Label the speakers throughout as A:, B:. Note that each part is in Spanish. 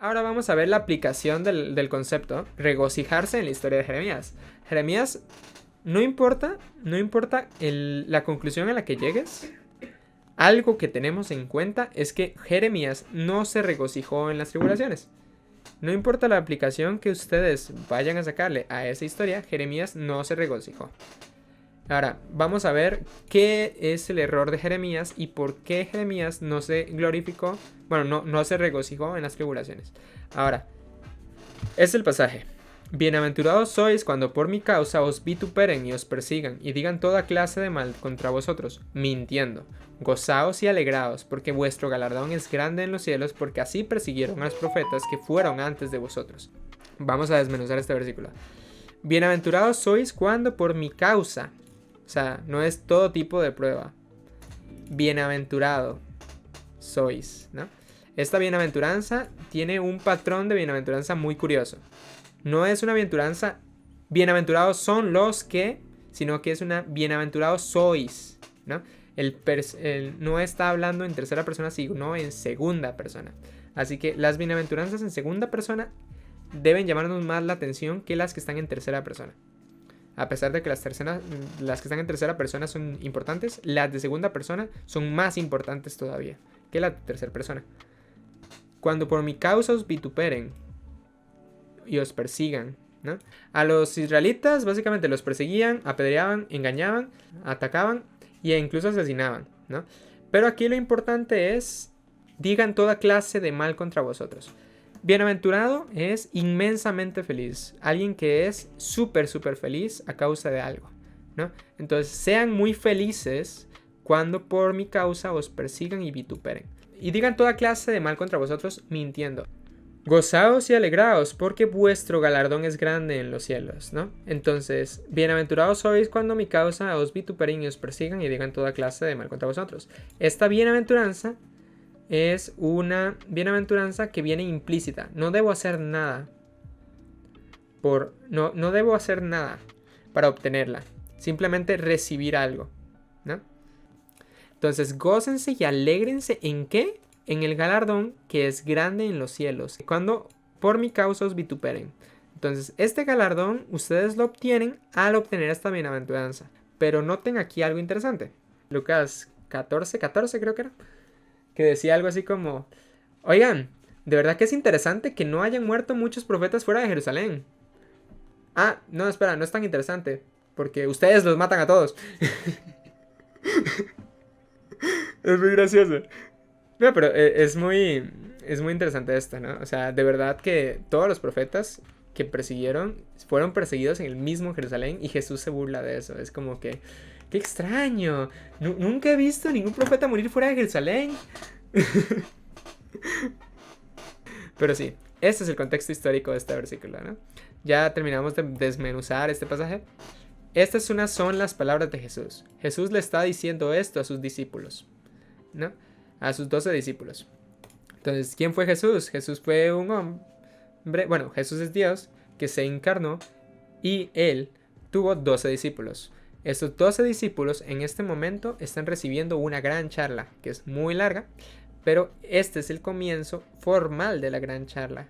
A: Ahora vamos a ver la aplicación del concepto regocijarse en la historia de Jeremías. Jeremías, no importa la conclusión a la que llegues, algo que tenemos en cuenta es que Jeremías no se regocijó en las tribulaciones. No importa la aplicación que ustedes vayan a sacarle a esa historia, Jeremías no se regocijó. Ahora, vamos a ver qué es el error de Jeremías y por qué Jeremías no se glorificó, bueno, no se regocijó en las tribulaciones. Ahora, es el pasaje. Bienaventurados sois cuando por mi causa os vituperen y os persigan y digan toda clase de mal contra vosotros, mintiendo. Gozaos y alegraos, porque vuestro galardón es grande en los cielos, porque así persiguieron a los profetas que fueron antes de vosotros. Vamos a desmenuzar este versículo. Bienaventurados sois cuando por mi causa, o sea, no es todo tipo de prueba. Bienaventurado sois, ¿no? Esta bienaventuranza tiene un patrón de bienaventuranza muy curioso. No es una bienaventuranza, bienaventurados son los que, sino que es una bienaventurados sois, ¿no? No está hablando en tercera persona, sino en segunda persona. Así que las bienaventuranzas en segunda persona deben llamarnos más la atención que las que están en tercera persona. A pesar de que las que están en tercera persona son importantes, las de segunda persona son más importantes todavía que las de tercera persona. Cuando por mi causa os vituperen y os persigan, ¿no? A los israelitas básicamente los perseguían, apedreaban, engañaban, atacaban e incluso asesinaban, ¿no? Pero aquí lo importante es, digan toda clase de mal contra vosotros. Bienaventurado es inmensamente feliz, alguien que es súper feliz a causa de algo, ¿no? Entonces sean muy felices cuando por mi causa os persigan y vituperen y digan toda clase de mal contra vosotros mintiendo. Gozaos y alegraos, porque vuestro galardón es grande en los cielos, ¿no? Entonces, bienaventurados sois cuando mi causa os vituperen y os persigan y digan toda clase de mal contra vosotros. Esta bienaventuranza es una bienaventuranza que viene implícita. No debo hacer nada no debo hacer nada para obtenerla. Simplemente recibir algo, ¿no? Entonces, gócense y alégrense ¿en qué? En el galardón que es grande en los cielos, cuando por mi causa os vituperen. Entonces, este galardón ustedes lo obtienen al obtener esta bienaventuranza. Pero noten aquí algo interesante. Lucas 14 creo que era, que decía algo así como, oigan, de verdad que es interesante que no hayan muerto muchos profetas fuera de Jerusalén. Ah, no, espera, no es tan interesante, porque ustedes los matan a todos. Es muy gracioso. No, pero es muy interesante esto, ¿no? O sea, de verdad que todos los profetas que persiguieron fueron perseguidos en el mismo Jerusalén y Jesús se burla de eso. Es como que, qué extraño. Nunca he visto ningún profeta morir fuera de Jerusalén. Pero sí, este es el contexto histórico de este versículo, ¿no? Ya terminamos de desmenuzar este pasaje. Estas son las palabras de Jesús. Jesús le está diciendo esto a sus discípulos, ¿no? A sus 12 discípulos. Entonces, ¿quién fue Jesús? Jesús fue un hombre, bueno, Jesús es Dios, que se encarnó y él tuvo 12 discípulos. Estos 12 discípulos en este momento están recibiendo una gran charla, que es muy larga, pero este es el comienzo formal de la gran charla,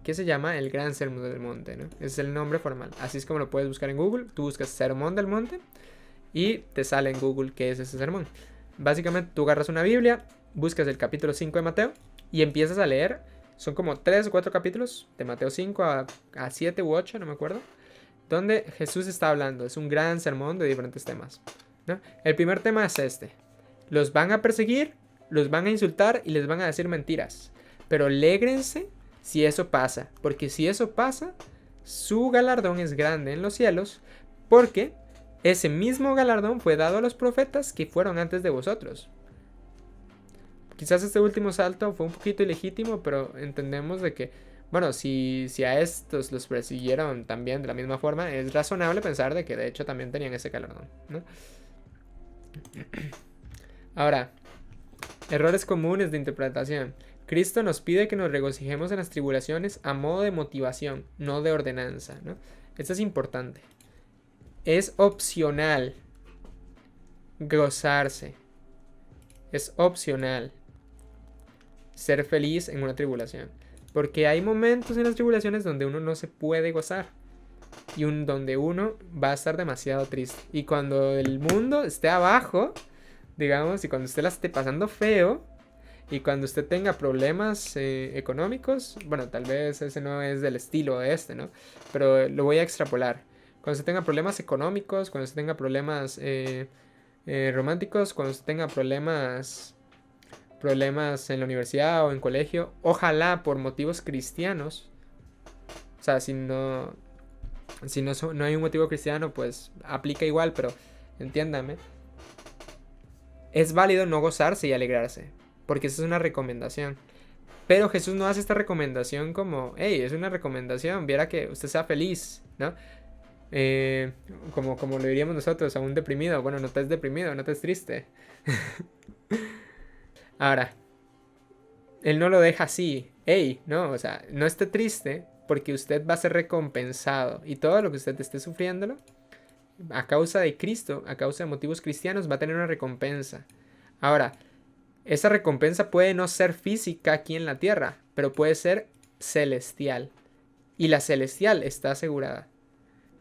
A: que se llama el Gran Sermón del Monte, ¿no? Ese es el nombre formal. Así es como lo puedes buscar en Google. Tú buscas Sermón del Monte y te sale en Google qué es ese sermón. Básicamente tú agarras una Biblia, buscas el capítulo 5 de Mateo y empiezas a leer. Son como 3 o 4 capítulos, de Mateo 5 a 7 u 8, no me acuerdo, donde Jesús está hablando. Es un gran sermón de diferentes temas, ¿no? El primer tema es este. Los van a perseguir, los van a insultar y les van a decir mentiras. Pero alégrense si eso pasa, porque si eso pasa, su galardón es grande en los cielos, porque ese mismo galardón fue dado a los profetas que fueron antes de vosotros. Quizás este último salto fue un poquito ilegítimo, pero entendemos de que, bueno, si a estos los persiguieron también de la misma forma, es razonable pensar de que de hecho también tenían ese galardón, ¿no? Ahora, errores comunes de interpretación. Cristo nos pide que nos regocijemos en las tribulaciones a modo de motivación, no de ordenanza, ¿no? Esto es importante. Es opcional gozarse. Es opcional ser feliz en una tribulación. Porque hay momentos en las tribulaciones donde uno no se puede gozar. Y donde uno va a estar demasiado triste. Y cuando el mundo esté abajo, digamos, y cuando usted la esté pasando feo, y cuando usted tenga problemas económicos, bueno, tal vez ese no es del estilo de este, ¿no? Pero lo voy a extrapolar. Cuando usted tenga problemas económicos, cuando usted tenga problemas románticos, cuando usted tenga problemas en la universidad o en colegio, ojalá por motivos cristianos, o sea, no hay un motivo cristiano, pues aplica igual, pero entiéndame, es válido no gozarse y alegrarse, porque esa es una recomendación. Pero Jesús no hace esta recomendación como, hey, es una recomendación, viera que usted sea feliz, ¿no? Como lo diríamos nosotros a un deprimido. Bueno, no estés deprimido, no estés triste. Ahora, él no lo deja así. Hey, no, o sea, no esté triste porque usted va a ser recompensado. Y todo lo que usted esté sufriéndolo, a causa de Cristo, a causa de motivos cristianos, va a tener una recompensa. Ahora, esa recompensa puede no ser física aquí en la tierra, pero puede ser celestial. Y la celestial está asegurada,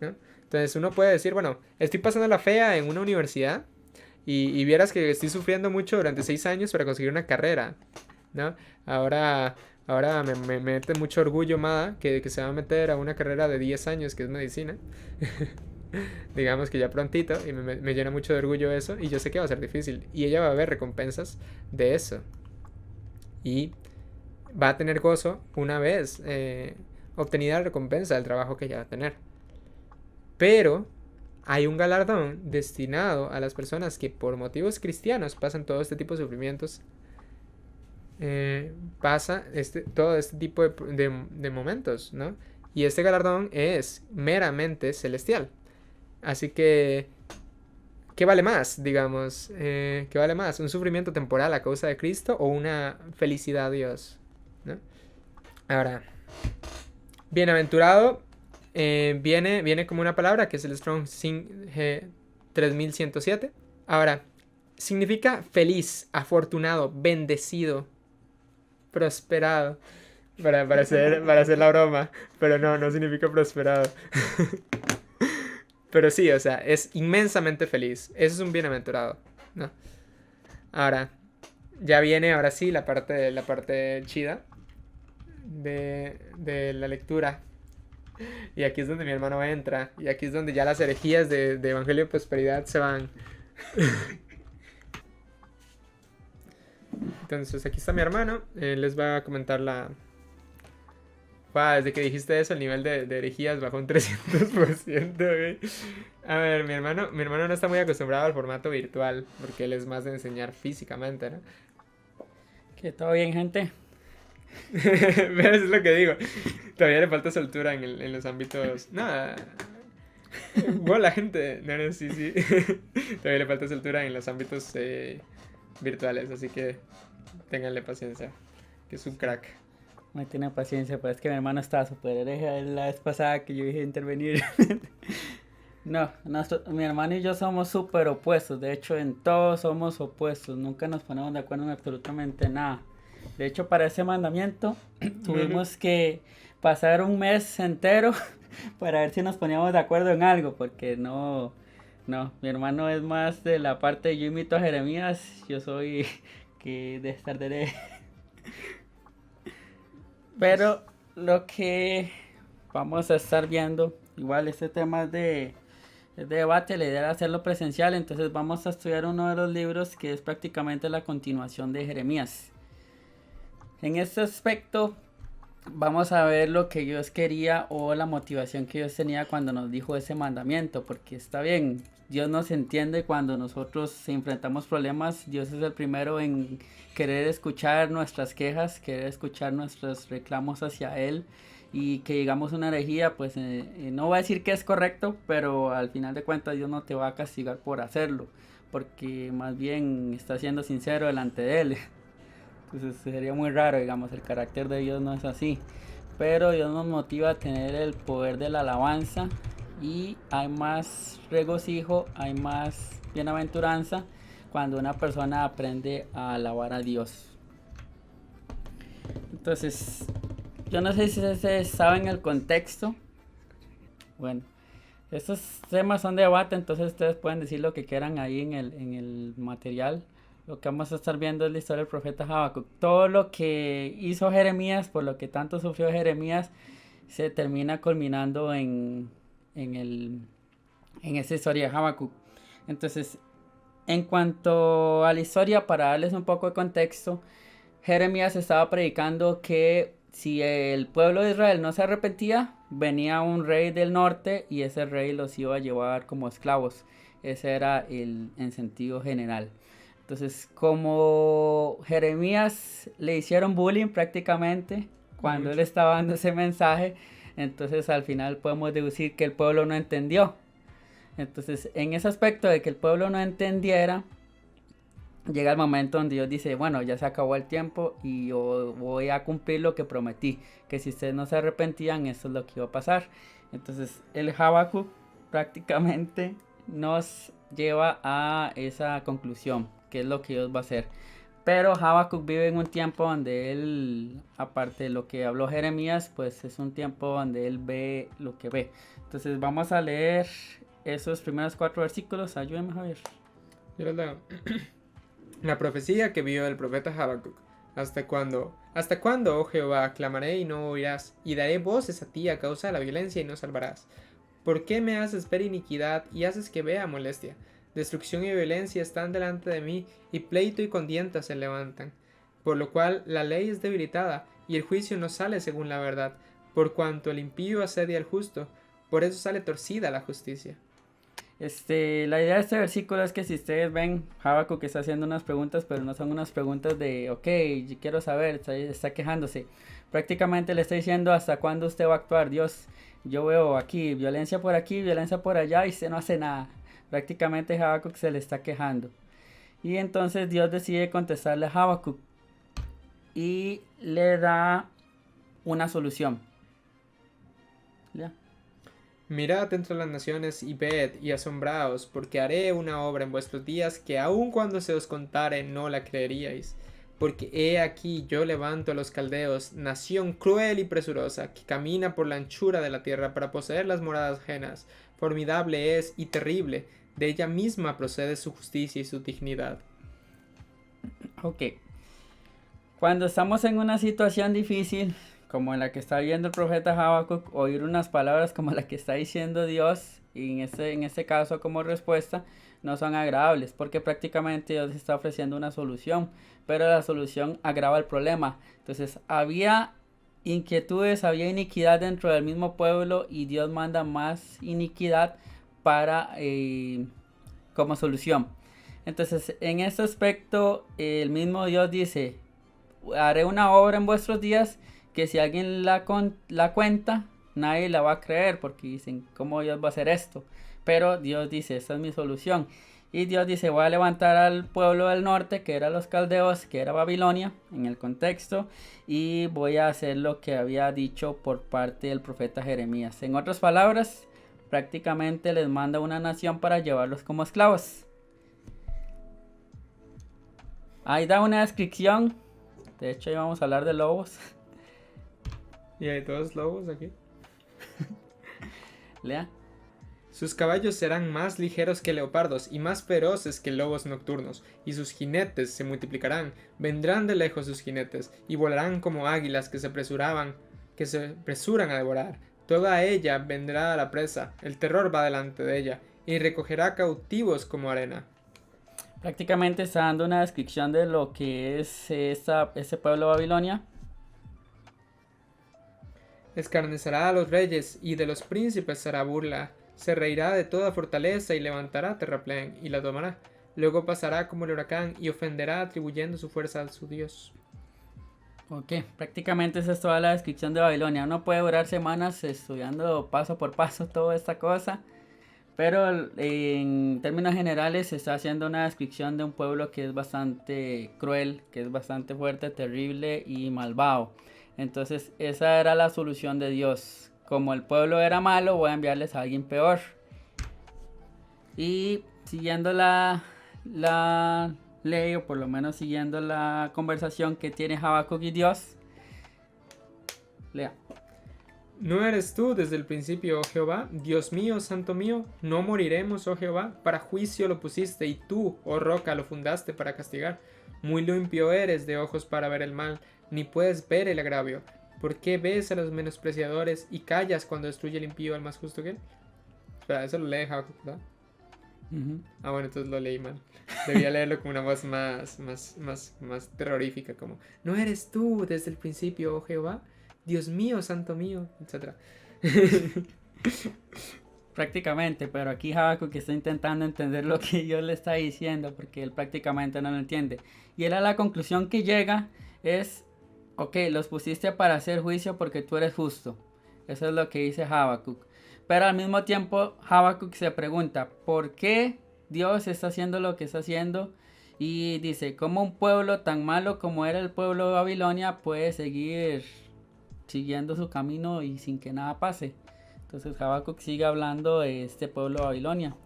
A: ¿no? Entonces uno puede decir, bueno, estoy pasando la fea en una universidad y vieras que estoy sufriendo mucho durante 6 años para conseguir una carrera, ¿no? Ahora me mete mucho orgullo Mada que se va a meter a una carrera de 10 años que es medicina. Digamos que ya prontito, y me llena mucho de orgullo eso, y yo sé que va a ser difícil, y ella va a ver recompensas de eso, y va a tener gozo una vez obtenida la recompensa del trabajo que ella va a tener. Pero hay un galardón destinado a las personas que por motivos cristianos pasan todo este tipo de sufrimientos, pasa todo este tipo de momentos, ¿no? Y este galardón es meramente celestial. Así que, ¿qué vale más, digamos? ¿Qué vale más? ¿Un sufrimiento temporal a causa de Cristo o una felicidad a Dios, ¿no? Ahora, bienaventurado viene como una palabra que es el Strong 3107. Ahora, significa feliz, afortunado, bendecido, prosperado. Para hacer la broma, pero no significa prosperado. Pero sí, o sea, es inmensamente feliz. Eso es un bienaventurado, ¿no? Ahora, ya viene ahora sí la parte chida de la lectura. Y aquí es donde mi hermano entra. Y aquí es donde ya las herejías de Evangelio de Prosperidad se van. Entonces, aquí está mi hermano. Él les va a comentar desde que dijiste eso, el nivel de herejías bajó un 300%, güey. A ver, mi hermano no está muy acostumbrado al formato virtual, porque él es más de enseñar físicamente, ¿no?
B: Que todo bien, gente.
A: Pero eso es lo que digo. Todavía le falta soltura en los ámbitos. Nada. Hola, gente. No, sí. Todavía le falta soltura en los ámbitos virtuales, así que ténganle paciencia, que es un crack.
B: No tiene paciencia, pero es que mi hermano estaba súper hereje la vez pasada que yo dije intervenir. No, mi hermano y yo somos súper opuestos. De hecho, en todo somos opuestos. Nunca nos ponemos de acuerdo en absolutamente nada. De hecho, para ese mandamiento tuvimos que pasar un mes entero para ver si nos poníamos de acuerdo en algo. Porque no, mi hermano es más de la parte de yo imito a Jeremías. Yo soy que de estar de hereje. Pero lo que vamos a estar viendo, igual este tema es de debate, la idea era hacerlo presencial, entonces vamos a estudiar uno de los libros que es prácticamente la continuación de Jeremías. En este aspecto vamos a ver lo que Dios quería o la motivación que Dios tenía cuando nos dijo ese mandamiento, porque está bien, Dios nos entiende cuando nosotros enfrentamos problemas. Dios es el primero en querer escuchar nuestras quejas, querer escuchar nuestros reclamos hacia Él, y que digamos una herejía, pues no voy a decir que es correcto, pero al final de cuentas Dios no te va a castigar por hacerlo, porque más bien está siendo sincero delante de Él. Entonces sería muy raro, digamos, el carácter de Dios no es así, pero Dios nos motiva a tener el poder de la alabanza, y hay más regocijo, hay más bienaventuranza cuando una persona aprende a alabar a Dios. Entonces, yo no sé si se saben el contexto. Bueno, estos temas son de debate, entonces ustedes pueden decir lo que quieran ahí en el material. Lo que vamos a estar viendo es la historia del profeta Habacuc. Todo lo que hizo Jeremías, por lo que tanto sufrió Jeremías, se termina culminando en esa historia de Habacuc. Entonces, en cuanto a la historia, para darles un poco de contexto, Jeremías estaba predicando que si el pueblo de Israel no se arrepentía, venía un rey del norte y ese rey los iba a llevar como esclavos. Ese era el en sentido general. Entonces, como Jeremías le hicieron bullying prácticamente cuando él estaba dando ese mensaje, entonces al final podemos deducir que el pueblo no entendió. Entonces, en ese aspecto de que el pueblo no entendiera, llega el momento donde Dios dice, bueno, ya se acabó el tiempo y yo voy a cumplir lo que prometí, que si ustedes no se arrepentían, eso es lo que iba a pasar. Entonces, el Habacuc prácticamente nos lleva a esa conclusión, que es lo que Dios va a hacer. Pero Habacuc vive en un tiempo donde él, aparte de lo que habló Jeremías, pues es un tiempo donde él ve lo que ve. Entonces vamos a leer esos primeros 4 versículos. Ayúdeme, Javier.
A: Yo les leo. La profecía que vio el profeta Habacuc. ¿Hasta cuándo, oh Jehová, clamaré y no oirás? Y daré voces a ti a causa de la violencia y no salvarás. ¿Por qué me haces ver iniquidad y haces que vea molestia? Destrucción y violencia están delante de mí, y pleito y contienda se levantan. Por lo cual la ley es debilitada, y el juicio no sale según la verdad. Por cuanto el impío asedia al justo, por eso sale torcida la justicia.
B: La idea de este versículo es que si ustedes ven, Habacuc está haciendo unas preguntas, pero no son unas preguntas de, ok, yo quiero saber, está quejándose. Prácticamente le está diciendo hasta cuándo usted va a actuar, Dios. Yo veo aquí, violencia por allá y usted no hace nada. Prácticamente Habacuc se le está quejando. Y entonces Dios decide contestarle a Habacuc y le da una solución. ¿Ya?
A: Mirad entre las naciones y ved y asombraos, porque haré una obra en vuestros días que aun cuando se os contare no la creeríais. Porque he aquí yo levanto a los caldeos, nación cruel y presurosa, que camina por la anchura de la tierra para poseer las moradas ajenas. Formidable es y terrible, de ella misma procede su justicia y su dignidad.
B: Ok. Cuando estamos en una situación difícil, como en la que está viendo el profeta Habacuc, oír unas palabras como la que está diciendo Dios, y en este caso como respuesta, no son agradables, porque prácticamente Dios está ofreciendo una solución, pero la solución agrava el problema. Entonces, había inquietudes, había iniquidad dentro del mismo pueblo, y Dios manda más iniquidad para como solución. Entonces, en este aspecto, el mismo Dios dice, haré una obra en vuestros días que si alguien la cuenta, nadie la va a creer, porque dicen, ¿cómo Dios va a hacer esto? Pero Dios dice, esta es mi solución. Y Dios dice, voy a levantar al pueblo del norte, que eran los caldeos, que era Babilonia, en el contexto, y voy a hacer lo que había dicho por parte del profeta Jeremías. En otras palabras, prácticamente les manda una nación para llevarlos como esclavos. Ahí da una descripción. De hecho, ahí vamos a hablar de lobos.
A: ¿Y hay 2 lobos aquí?
B: Lea.
A: Sus caballos serán más ligeros que leopardos y más feroces que lobos nocturnos, y sus jinetes se multiplicarán. Vendrán de lejos sus jinetes, y volarán como águilas que se apresuran a devorar. Toda ella vendrá a la presa, el terror va delante de ella, y recogerá cautivos como arena.
B: Prácticamente está dando una descripción de lo que es ese pueblo de Babilonia.
A: Escarnecerá a los reyes, y de los príncipes hará burla. Se reirá de toda fortaleza y levantará terraplén y la tomará. Luego pasará como el huracán y ofenderá atribuyendo su fuerza a su Dios.
B: Ok, prácticamente esa es toda la descripción de Babilonia. Uno puede durar semanas estudiando paso por paso toda esta cosa, pero en términos generales se está haciendo una descripción de un pueblo que es bastante cruel, que es bastante fuerte, terrible y malvado. Entonces esa era la solución de Dios. Como el pueblo era malo, voy a enviarles a alguien peor. Y siguiendo la ley, o por lo menos siguiendo la conversación que tiene Habacuc y Dios, Lea.
A: ¿No eres tú desde el principio, oh Jehová? Dios mío, santo mío, ¿no moriremos, oh Jehová? Para juicio lo pusiste y tú, oh roca, lo fundaste para castigar. Muy limpio eres de ojos para ver el mal, ni puedes ver el agravio. ¿Por qué ves a los menospreciadores y callas cuando destruye el impío al más justo que él? Espera, eso lo lee Habacuc, ¿verdad? Ah, bueno, entonces lo leí mal. Debía leerlo con una voz más terrorífica, como ¿no eres tú desde el principio, oh Jehová? Dios mío, santo mío, etc.
B: Prácticamente, pero aquí Habacuc está intentando entender lo que Dios le está diciendo, porque él prácticamente no lo entiende. Y él a la conclusión que llega es, ok, los pusiste para hacer juicio porque tú eres justo. Eso es lo que dice Habacuc. Pero al mismo tiempo Habacuc se pregunta, ¿por qué Dios está haciendo lo que está haciendo? Y dice, ¿cómo un pueblo tan malo como era el pueblo de Babilonia puede seguir siguiendo su camino y sin que nada pase? Entonces Habacuc sigue hablando de este pueblo de Babilonia.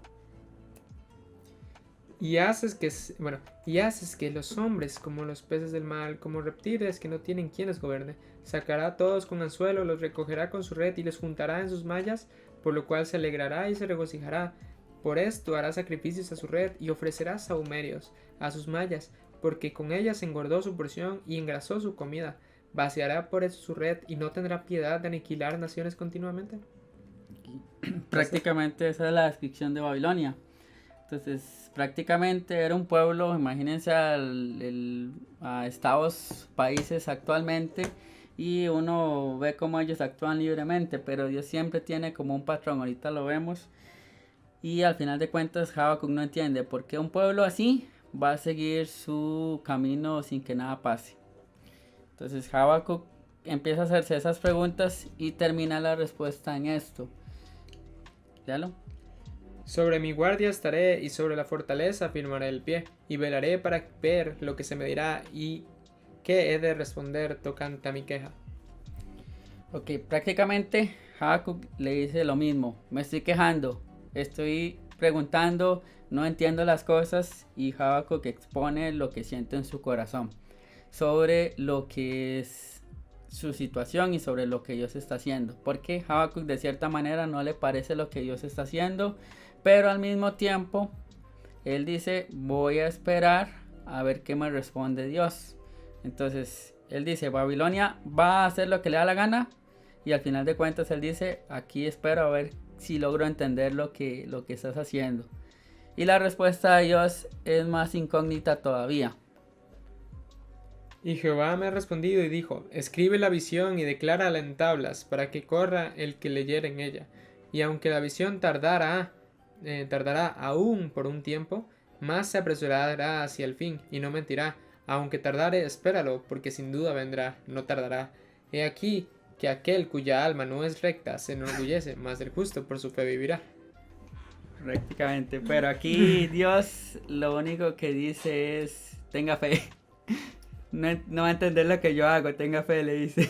A: Y haces que los hombres, como los peces del mar, como reptiles que no tienen quien los gobierne, sacará a todos con anzuelo, los recogerá con su red y los juntará en sus mallas, por lo cual se alegrará y se regocijará. Por esto hará sacrificios a su red y ofrecerá sahumerios a sus mallas, porque con ellas engordó su porción y engrasó su comida. Vaciará por eso su red y no tendrá piedad de aniquilar naciones continuamente.
B: Prácticamente esa es la descripción de Babilonia. Entonces, prácticamente era un pueblo, imagínense a Estados países actualmente, y uno ve cómo ellos actúan libremente, pero Dios siempre tiene como un patrón, ahorita lo vemos, y al final de cuentas Habacuc no entiende por qué un pueblo así va a seguir su camino sin que nada pase. Entonces Habacuc empieza a hacerse esas preguntas y termina la respuesta en esto. ¿Léalo?
A: Sobre mi guardia estaré y sobre la fortaleza firmaré el pie, y velaré para ver lo que se me dirá y qué he de responder tocante a mi queja.
B: Ok, prácticamente Habacuc le dice lo mismo. Me estoy quejando, estoy preguntando, no entiendo las cosas, y Habacuc expone lo que siente en su corazón sobre lo que es su situación y sobre lo que Dios está haciendo. Porque Habacuc de cierta manera no le parece lo que Dios está haciendo, pero al mismo tiempo él dice, voy a esperar a ver qué me responde Dios. Entonces él dice, Babilonia va a hacer lo que le da la gana, y al final de cuentas él dice, aquí espero a ver si logro entender lo que estás haciendo. Y la respuesta de Dios es más incógnita todavía.
A: Y Jehová me ha respondido y dijo, escribe la visión y declárala en tablas, para que corra el que leyere en ella. Y aunque la visión tardará aún por un tiempo, más se apresurará hacia el fin, y no mentirá. Aunque tardare, espéralo, porque sin duda vendrá, no tardará. He aquí que aquel cuya alma no es recta se enorgullece, mas el justo por su fe vivirá.
B: Prácticamente, pero aquí Dios lo único que dice es, tenga fe. No va a entender lo que yo hago, tenga fe, le dice.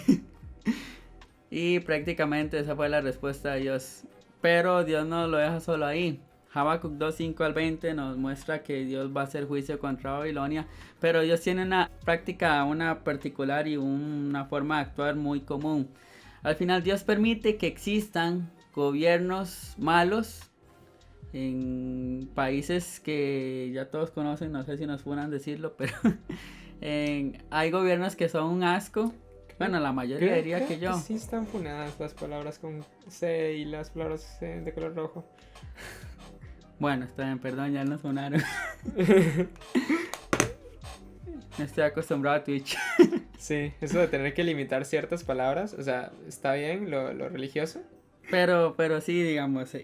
B: Y prácticamente esa fue la respuesta de Dios. Pero Dios no lo deja solo ahí. Habacuc 2:5 al 20 nos muestra que Dios va a hacer juicio contra Babilonia, pero Dios tiene una práctica, una particular y una forma de actuar muy común. Al final Dios permite que existan gobiernos malos en países que ya todos conocen, no sé si nos puedan decirlo, pero hay gobiernos que son un asco. Bueno, la mayoría diría que yo.
A: Sí están funadas las palabras con C y las palabras de color rojo.
B: Bueno, está bien, perdón, ya nos funaron. No estoy acostumbrado a Twitch.
A: Sí, eso de tener que limitar ciertas palabras, o sea, está bien lo religioso.
B: Pero sí, digamos,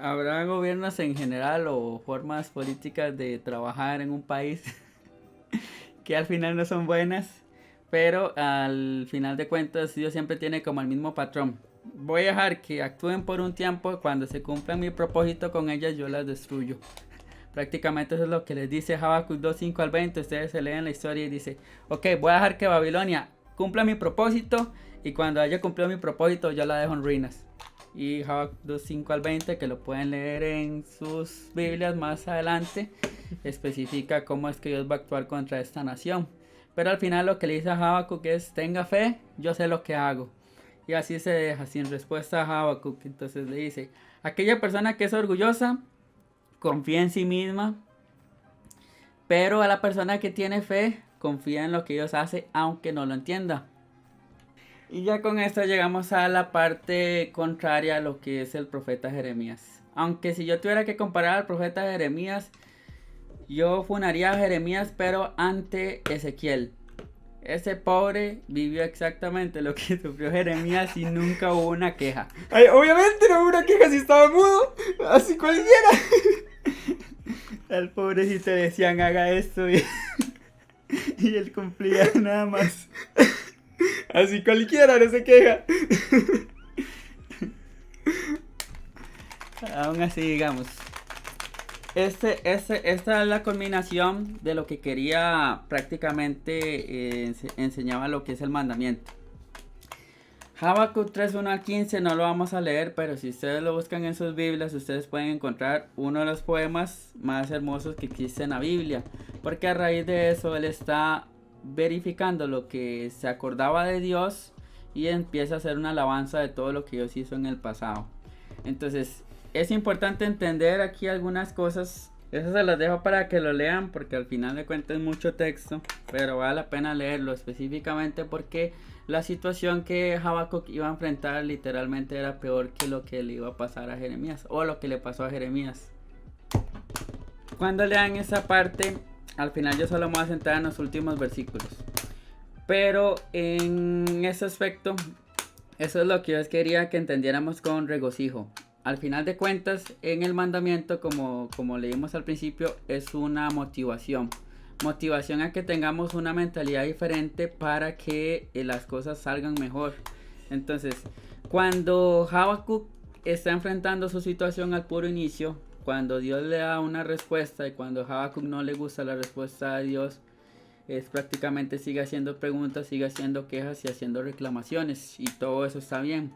B: habrá gobiernos en general o formas políticas de trabajar en un país que al final no son buenas, pero al final de cuentas Dios siempre tiene como el mismo patrón. Voy a dejar que actúen por un tiempo, cuando se cumpla mi propósito con ellas yo las destruyo. Prácticamente eso es lo que les dice Habacuc 2:5 al 20. Ustedes se leen la historia y dice, ok, voy a dejar que Babilonia cumpla mi propósito, y cuando haya cumplido mi propósito yo la dejo en ruinas. Y Habacuc 2:5 al 20, que lo pueden leer en sus Biblias más adelante, especifica cómo es que Dios va a actuar contra esta nación. Pero al final lo que le dice a Habacuc es, tenga fe, yo sé lo que hago. Y así se deja sin respuesta a Habacuc. Entonces le dice, aquella persona que es orgullosa, confía en sí misma, pero a la persona que tiene fe, confía en lo que Dios hace, aunque no lo entienda. Y ya con esto llegamos a la parte contraria a lo que es el profeta Jeremías. Aunque si yo tuviera que comparar al profeta Jeremías, yo funaría a Jeremías, pero ante Ezequiel. Ese pobre vivió exactamente lo que sufrió Jeremías y nunca hubo una queja.
A: Ay, obviamente no hubo una queja si estaba mudo. Así cualquiera.
B: Al pobrecito le decían haga esto y él cumplía nada más.
A: Así cualquiera no se queja.
B: Aún así, digamos, esta es la culminación de lo que quería prácticamente enseñaba lo que es el mandamiento. Habacuc 3:1 al 15 no lo vamos a leer, pero si ustedes lo buscan en sus Biblias, ustedes pueden encontrar uno de los poemas más hermosos que existe en la Biblia, porque a raíz de eso él está verificando lo que se acordaba de Dios y empieza a hacer una alabanza de todo lo que Dios hizo en el pasado. Entonces es importante entender aquí algunas cosas. Eso se las dejo para que lo lean, porque al final de cuentas es mucho texto, pero vale la pena leerlo específicamente porque la situación que Habacuc iba a enfrentar literalmente era peor que lo que le iba a pasar a Jeremías, o lo que le pasó a Jeremías. Cuando lean esa parte, al final yo solo me voy a centrar en los últimos versículos, pero en ese aspecto, eso es lo que yo quería que entendiéramos con regocijo. Al final de cuentas, en el mandamiento, como leímos al principio, es una motivación. Motivación a que tengamos una mentalidad diferente para que las cosas salgan mejor. Entonces, cuando Habacuc está enfrentando su situación al puro inicio, cuando Dios le da una respuesta y cuando Habacuc no le gusta la respuesta de Dios, es prácticamente sigue haciendo preguntas, sigue haciendo quejas y haciendo reclamaciones, y todo eso está bien.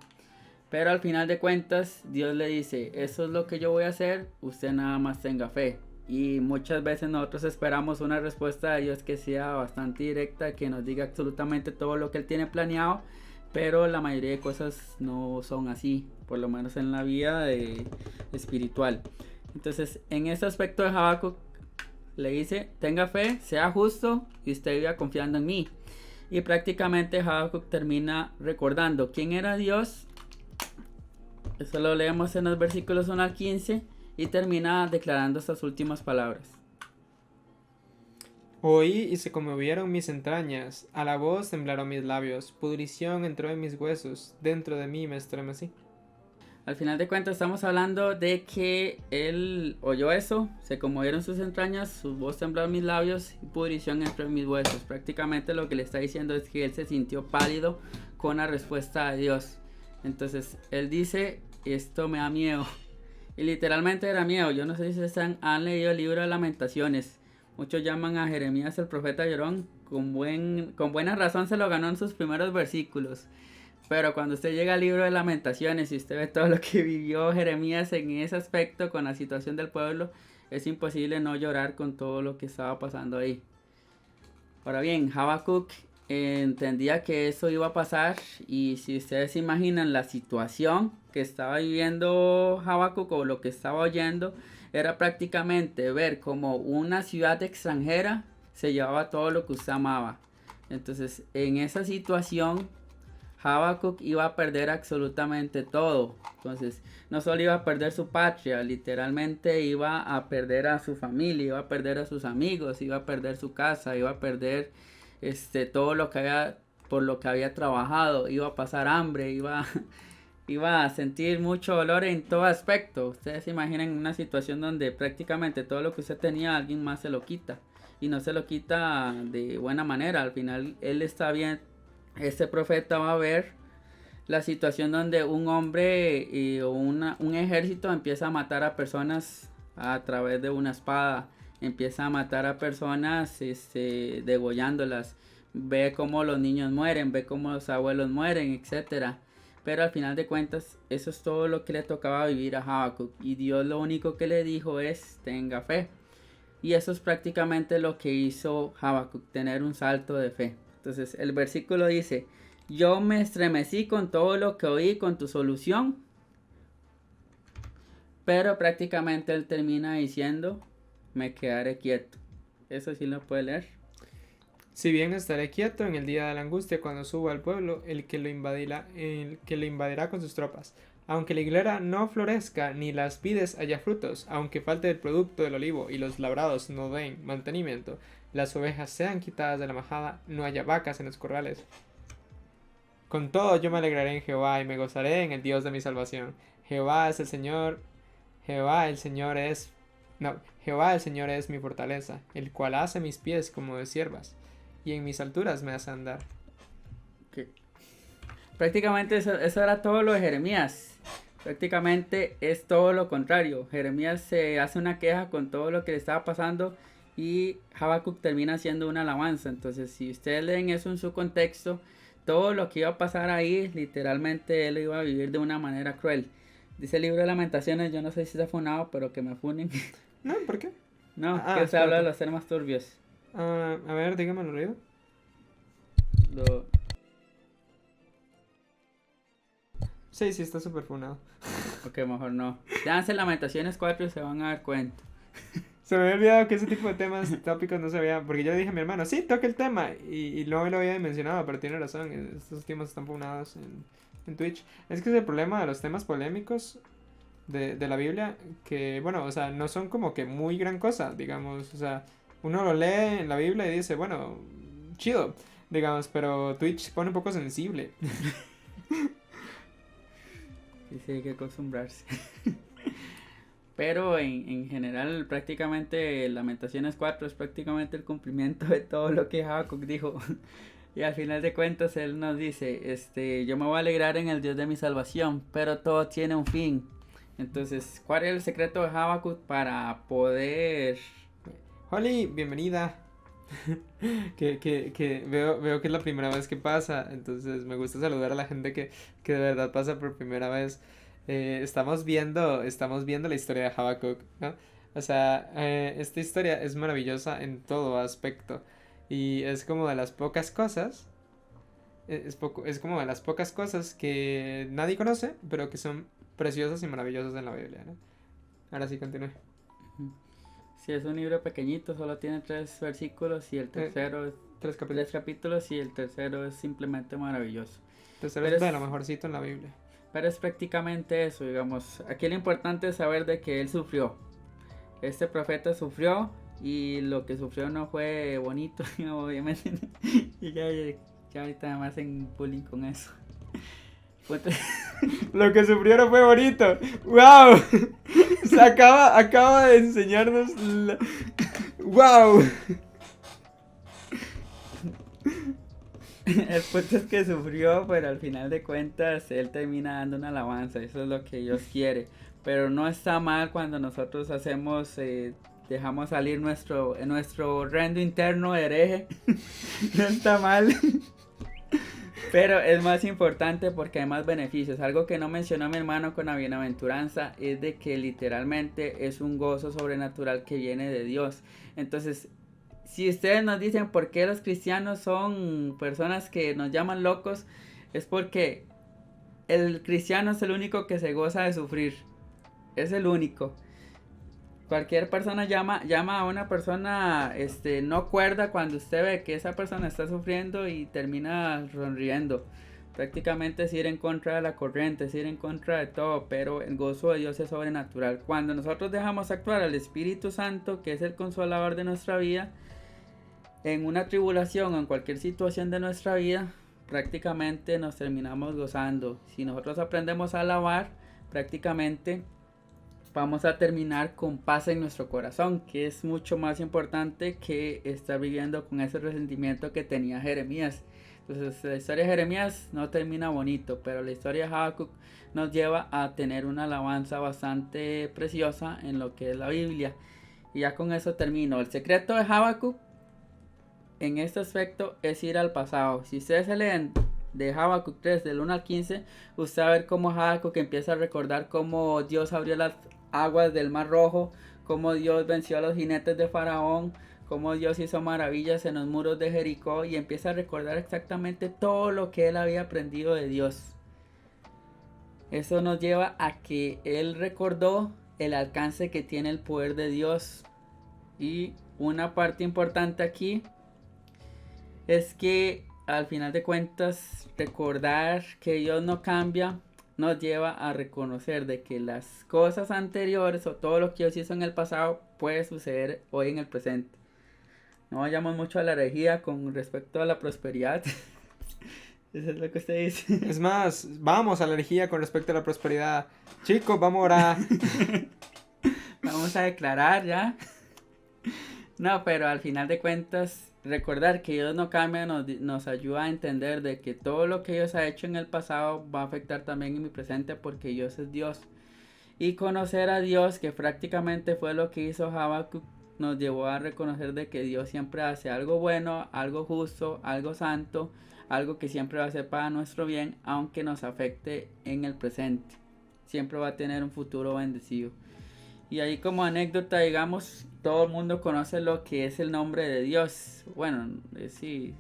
B: Pero al final de cuentas, Dios le dice, eso es lo que yo voy a hacer, usted nada más tenga fe. Y muchas veces nosotros esperamos una respuesta de Dios que sea bastante directa, que nos diga absolutamente todo lo que Él tiene planeado, pero la mayoría de cosas no son así, por lo menos en la vida espiritual. Entonces, en ese aspecto de Habacuc, le dice, tenga fe, sea justo y usted viva confiando en mí. Y prácticamente Habacuc termina recordando quién era Dios. Eso lo leemos en los versículos 1 al 15 y termina declarando estas últimas palabras.
A: Oí y se conmovieron mis entrañas, a la voz temblaron mis labios, pudrición entró en mis huesos, dentro de mí me estremecí.
B: Al final de cuentas estamos hablando de que él oyó eso, se conmovieron sus entrañas, su voz temblaron mis labios y pudrición entró en mis huesos. Prácticamente lo que le está diciendo es que él se sintió pálido con la respuesta de Dios. Entonces él dice, esto me da miedo. Y literalmente era miedo. Yo no sé si ustedes han leído el libro de Lamentaciones. Muchos llaman a Jeremías el profeta llorón. Con buena razón se lo ganó en sus primeros versículos. Pero cuando usted llega al libro de Lamentaciones y usted ve todo lo que vivió Jeremías en ese aspecto con la situación del pueblo, es imposible no llorar con todo lo que estaba pasando ahí. Ahora bien, Habacuc entendía que eso iba a pasar, y si ustedes se imaginan la situación que estaba viviendo Habacuc o lo que estaba oyendo, era prácticamente ver como una ciudad extranjera se llevaba todo lo que usted amaba. Entonces, en esa situación, Habacuc iba a perder absolutamente todo. Entonces, no solo iba a perder su patria, literalmente iba a perder a su familia, iba a perder a sus amigos, iba a perder su casa, iba a perder todo lo que había, por lo que había trabajado, iba a pasar hambre, iba a sentir mucho dolor en todo aspecto. Ustedes se imaginan una situación donde prácticamente todo lo que usted tenía alguien más se lo quita, y no se lo quita de buena manera. Al final él está bien. Este profeta va a ver la situación donde un hombre o un ejército empieza a matar a personas a través de una espada, empieza a matar a personas degollándolas, ve cómo los niños mueren, ve cómo los abuelos mueren, etcétera. Pero al final de cuentas, eso es todo lo que le tocaba vivir a Habacuc, y Dios lo único que le dijo es tenga fe. Y eso es prácticamente lo que hizo Habacuc, tener un salto de fe. Entonces el versículo dice, yo me estremecí con todo lo que oí, con tu solución. Pero prácticamente él termina diciendo, me quedaré quieto. Eso sí lo puede leer.
A: Si bien estaré quieto en el día de la angustia cuando suba al pueblo, el que lo invadirá con sus tropas. Aunque la higuera no florezca, ni las vides haya frutos, aunque falte el producto del olivo y los labrados no den mantenimiento, las ovejas sean quitadas de la majada, no haya vacas en los corrales. Con todo yo me alegraré en Jehová y me gozaré en el Dios de mi salvación. Jehová es el Señor, Jehová el Señor es... No, Jehová el Señor es mi fortaleza, el cual hace mis pies como de siervas, y en mis alturas me hace andar.
B: Okay. Prácticamente eso era todo lo de Jeremías. Prácticamente es todo lo contrario. Jeremías se hace una queja con todo lo que le estaba pasando y Habacuc termina haciendo una alabanza. Entonces, si ustedes leen eso en su contexto, todo lo que iba a pasar ahí, literalmente él iba a vivir de una manera cruel. Dice el libro de Lamentaciones, yo no sé si se ha funado, pero que me funen.
A: No, ¿por qué?
B: Que se habla de los temas turbios.
A: A ver, dígamelo leído. Sí, está súper funado.
B: Ok, mejor no. Danse Lamentaciones 4 y se van a dar cuenta.
A: Se me había olvidado que ese tipo de temas tópicos no se veía, porque yo dije a mi hermano, sí, toca el tema, y no lo había mencionado, pero tiene razón, estos temas están funados en Twitch. Es que es el problema de los temas polémicos de la Biblia, que bueno, o sea, no son como que muy gran cosa, digamos, o sea, uno lo lee en la Biblia y dice, bueno, chido, digamos, pero Twitch se pone un poco sensible.
B: Sí, hay que acostumbrarse. Pero en general, prácticamente Lamentaciones 4 es prácticamente el cumplimiento de todo lo que Habacuc dijo. Y al final de cuentas él nos dice, yo me voy a alegrar en el Dios de mi salvación, pero todo tiene un fin. Entonces, ¿cuál es el secreto de Habacuc para poder...
A: Holly, bienvenida. que veo que es la primera vez que pasa, entonces me gusta saludar a la gente que de verdad pasa por primera vez. Estamos viendo la historia de Habacuc, ¿no? O sea, esta historia es maravillosa en todo aspecto y es como de las pocas cosas, es como de las pocas cosas que nadie conoce, pero que son preciosas y maravillosas en la Biblia, ¿no? Ahora sí, continúe.
B: Si es un libro pequeñito, solo tiene 3 versículos y el tercero es 3 capítulos y el tercero es simplemente maravilloso.
A: El tercero es de lo mejorcito en la Biblia.
B: Pero es prácticamente eso, digamos. Aquí lo importante es saber de que él sufrió. Este profeta sufrió y lo que sufrió no fue bonito, obviamente. Y ya ahorita me hacen bullying con eso.
A: Lo que sufrió no fue bonito. ¡Wow! Se acaba de enseñarnos ¡wow!
B: El punto es que sufrió, pero al final de cuentas él termina dando una alabanza. Eso es lo que Dios quiere. Pero no está mal cuando nosotros hacemos, dejamos salir nuestro horrendo interno hereje. No está mal. Pero es más importante porque hay más beneficios. Algo que no mencionó mi hermano con la bienaventuranza es de que literalmente es un gozo sobrenatural que viene de Dios. Entonces, si ustedes nos dicen por qué los cristianos son personas que nos llaman locos, es porque el cristiano es el único que se goza de sufrir. Es el único. Cualquier persona llama a una persona no cuerda cuando usted ve que esa persona está sufriendo y termina sonriendo. Prácticamente es ir en contra de la corriente, es ir en contra de todo, pero el gozo de Dios es sobrenatural. Cuando nosotros dejamos actuar al Espíritu Santo, que es el consolador de nuestra vida, en una tribulación o en cualquier situación de nuestra vida, prácticamente nos terminamos gozando. Si nosotros aprendemos a alabar, prácticamente vamos a terminar con paz en nuestro corazón, que es mucho más importante que estar viviendo con ese resentimiento que tenía Jeremías. Entonces la historia de Jeremías no termina bonito, pero la historia de Habacuc nos lleva a tener una alabanza bastante preciosa en lo que es la Biblia. Y ya con eso termino. El secreto de Habacuc en este aspecto es ir al pasado. Si ustedes se leen de Habacuc 3 del 1 al 15, usted va a ver cómo Habacuc empieza a recordar cómo Dios abrió las aguas del Mar Rojo, cómo Dios venció a los jinetes de Faraón, cómo Dios hizo maravillas en los muros de Jericó y empieza a recordar exactamente todo lo que él había aprendido de Dios. Eso nos lleva a que él recordó el alcance que tiene el poder de Dios. Y una parte importante aquí es que al final de cuentas recordar que Dios no cambia nos lleva a reconocer de que las cosas anteriores o todo lo que Dios hizo en el pasado puede suceder hoy en el presente. No vayamos mucho a la herejía con respecto a la prosperidad. Eso es lo que usted dice.
A: Es más, vamos a la herejía con respecto a la prosperidad. Chicos, vamos a orar.
B: Vamos a declarar ya. No, pero al final de cuentas, recordar que Dios no cambia nos ayuda a entender de que todo lo que Dios ha hecho en el pasado va a afectar también en mi presente porque Dios es Dios. Y conocer a Dios, que prácticamente fue lo que hizo Habacuc, nos llevó a reconocer de que Dios siempre hace algo bueno, algo justo, algo santo, algo que siempre va a ser para nuestro bien, aunque nos afecte en el presente. Siempre va a tener un futuro bendecido. Y ahí como anécdota, digamos, todo el mundo conoce lo que es el nombre de Dios. Bueno, sí,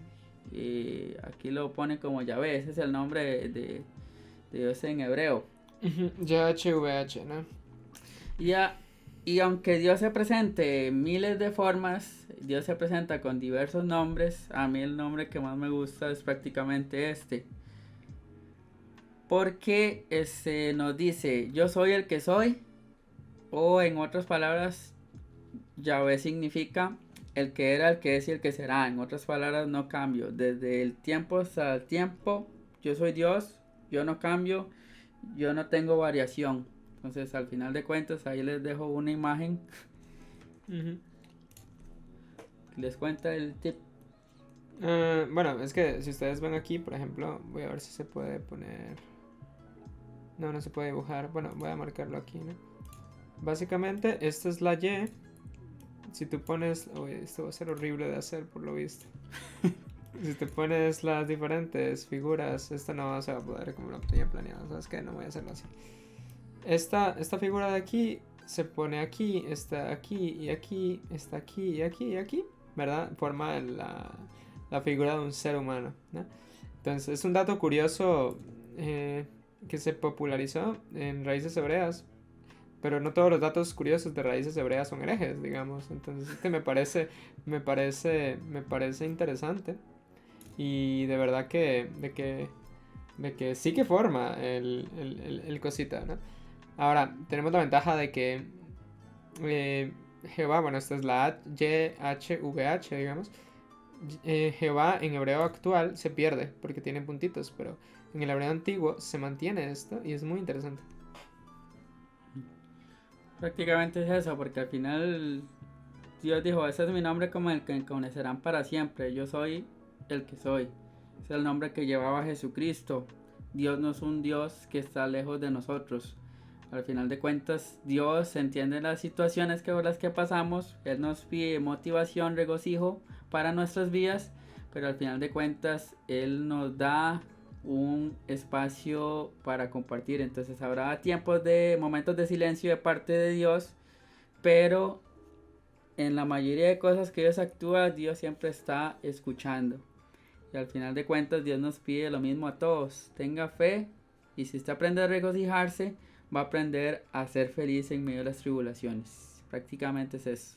B: aquí lo pone como Yahvé, ese es el nombre de Dios en hebreo.
A: YHWH, ¿no?
B: Y aunque Dios se presente en miles de formas, Dios se presenta con diversos nombres. A mí el nombre que más me gusta es prácticamente este. Porque nos dice, yo soy el que soy. O en otras palabras, Yahvé significa el que era, el que es y el que será. En otras palabras, no cambio. Desde el tiempo hasta el tiempo, yo soy Dios, yo no cambio, yo no tengo variación. Entonces, al final de cuentas, ahí les dejo una imagen. Les cuenta el tip.
A: Bueno, es que si ustedes ven aquí, por ejemplo, voy a ver si se puede poner... No se puede dibujar. Bueno, voy a marcarlo aquí, ¿no? Básicamente, esta es la Y. Si tú pones... esto va a ser horrible de hacer, por lo visto. Si te pones las diferentes figuras, esta no se va a poder como lo tenía planeado. ¿Sabes qué? No voy a hacerlo así. Esta figura de aquí se pone aquí, está aquí y aquí, está aquí y aquí y aquí, ¿verdad? Forma la figura de un ser humano, ¿no? Entonces es un dato curioso que se popularizó en raíces hebreas, pero no todos los datos curiosos de raíces hebreas son herejes, digamos. Entonces me parece interesante y de verdad de que sí que forma el cosita, ¿no? Ahora, tenemos la ventaja de que Jehová, bueno, esta es la YHWH, digamos. Jehová en hebreo actual se pierde porque tiene puntitos, pero en el hebreo antiguo se mantiene esto y es muy interesante.
B: Prácticamente es eso, porque al final Dios dijo, ese es mi nombre como el que conocerán para siempre, yo soy el que soy. Es el nombre que llevaba Jesucristo. Dios no es un Dios que está lejos de nosotros. Al final de cuentas, Dios entiende las situaciones por las que pasamos. Él nos pide motivación, regocijo para nuestras vidas. Pero al final de cuentas, Él nos da un espacio para compartir. Entonces habrá momentos de silencio de parte de Dios. Pero en la mayoría de cosas que Dios actúa, Dios siempre está escuchando. Y al final de cuentas, Dios nos pide lo mismo a todos. Tenga fe. Y si usted aprende a regocijarse, va a aprender a ser feliz en medio de las tribulaciones. Prácticamente es eso.